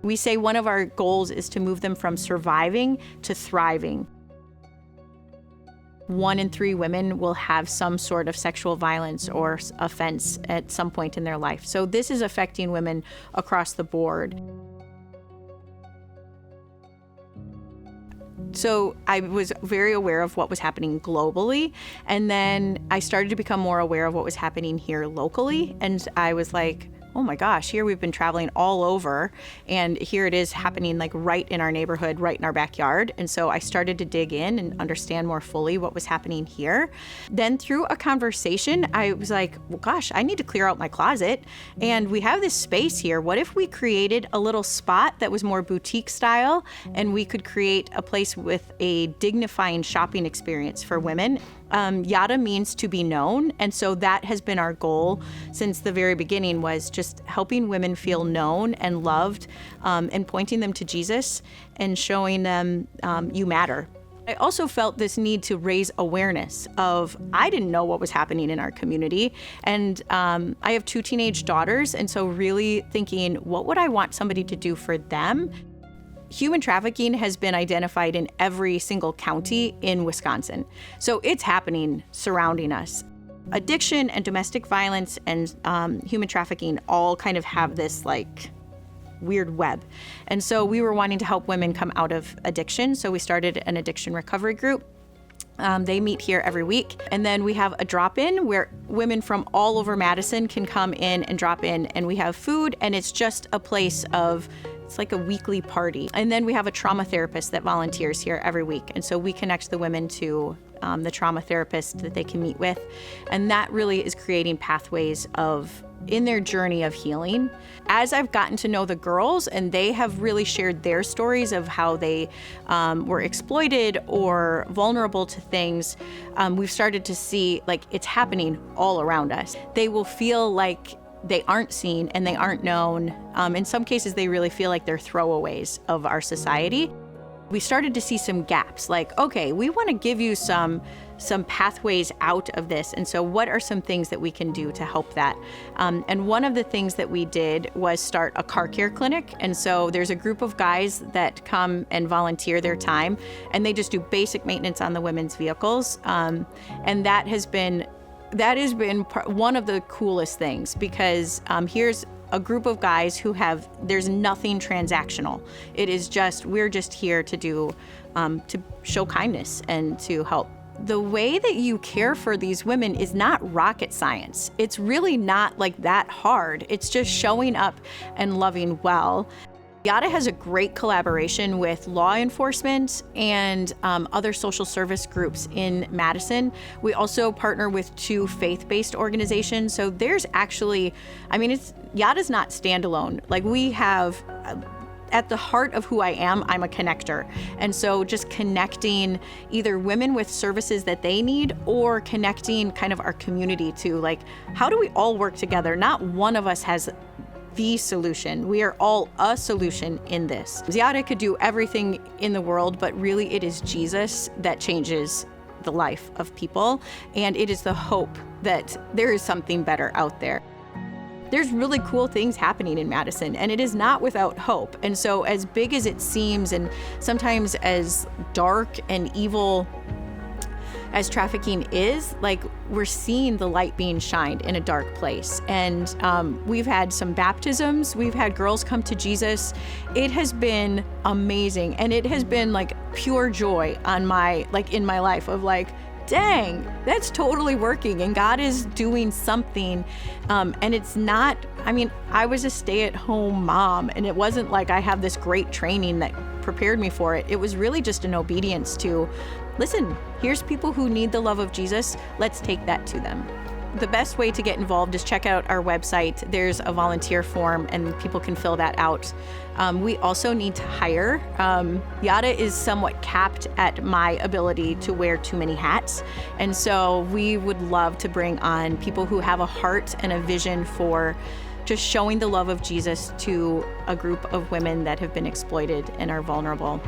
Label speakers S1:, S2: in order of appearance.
S1: We say one of our goals is to move them from surviving to thriving. 1 in 3 women will have some sort of sexual violence or offense at some point in their life. So this is affecting women across the board. So I was very aware of what was happening globally, and then I started to become more aware of what was happening here locally, and I was like, oh my gosh, here we've been traveling all over, and here it is happening like right in our neighborhood, right in our backyard. And so I started to dig in and understand more fully what was happening here. Then through a conversation, I was like, well, gosh, I need to clear out my closet. And we have this space here. What if we created a little spot that was more boutique style, and we could create a place with a dignifying shopping experience for women? Yada means to be known, and so that has been our goal since the very beginning, was just helping women feel known and loved, and pointing them to Jesus and showing them you matter. I also felt this need to raise awareness of, I didn't know what was happening in our community, and I have 2 teenage daughters, and so really thinking, what would I want somebody to do for them? Human trafficking has been identified in every single county in Wisconsin. So it's happening surrounding us. Addiction and domestic violence and human trafficking all kind of have this like weird web. And so we were wanting to help women come out of addiction. So we started an addiction recovery group. They meet here every week. And then we have a drop-in where women from all over Madison can come in and drop in, and we have food, and it's just a place of, it's like a weekly party. And then we have a trauma therapist that volunteers here every week. And so we connect the women to the trauma therapist that they can meet with. And that really is creating pathways of, in their journey of healing. As I've gotten to know the girls, and they have really shared their stories of how they were exploited or vulnerable to things, we've started to see like it's happening all around us. They will feel like they aren't seen and they aren't known. In some cases, they really feel like they're throwaways of our society. We started to see some gaps, like, okay, we want to give you some pathways out of this. And so what are some things that we can do to help that? And one of the things that we did was start a car care clinic. And so there's a group of guys that come and volunteer their time, and they just do basic maintenance on the women's vehicles. And that has been one of the coolest things, because here's a group of guys who there's nothing transactional. It is just, we're just here to do, to show kindness and to help. The way that you care for these women is not rocket science. It's really not like that hard. It's just showing up and loving well. Yada has a great collaboration with law enforcement and other social service groups in Madison. We also partner with 2 faith-based organizations. So there's actually, Yada's not standalone. Like, we have, at the heart of who I am, I'm a connector. And so just connecting either women with services that they need, or connecting kind of our community to, like, how do we all work together? Not one of us has the solution. We are all a solution in this. Yada could do everything in the world, but really it is Jesus that changes the life of people. And it is the hope that there is something better out there. There's really cool things happening in Madison, and it is not without hope. And so as big as it seems, and sometimes as dark and evil as trafficking is, like, we're seeing the light being shined in a dark place. And we've had some baptisms, we've had girls come to Jesus. It has been amazing. And it has been like pure joy in my life of like, dang, that's totally working, and God is doing something. And it's not, I was a stay-at-home mom, and it wasn't like I have this great training that prepared me for it. It was really just an obedience to, listen, here's people who need the love of Jesus. Let's take that to them. The best way to get involved is check out our website. There's a volunteer form, and people can fill that out. We also need to hire. Yada is somewhat capped at my ability to wear too many hats. And so we would love to bring on people who have a heart and a vision for just showing the love of Jesus to a group of women that have been exploited and are vulnerable.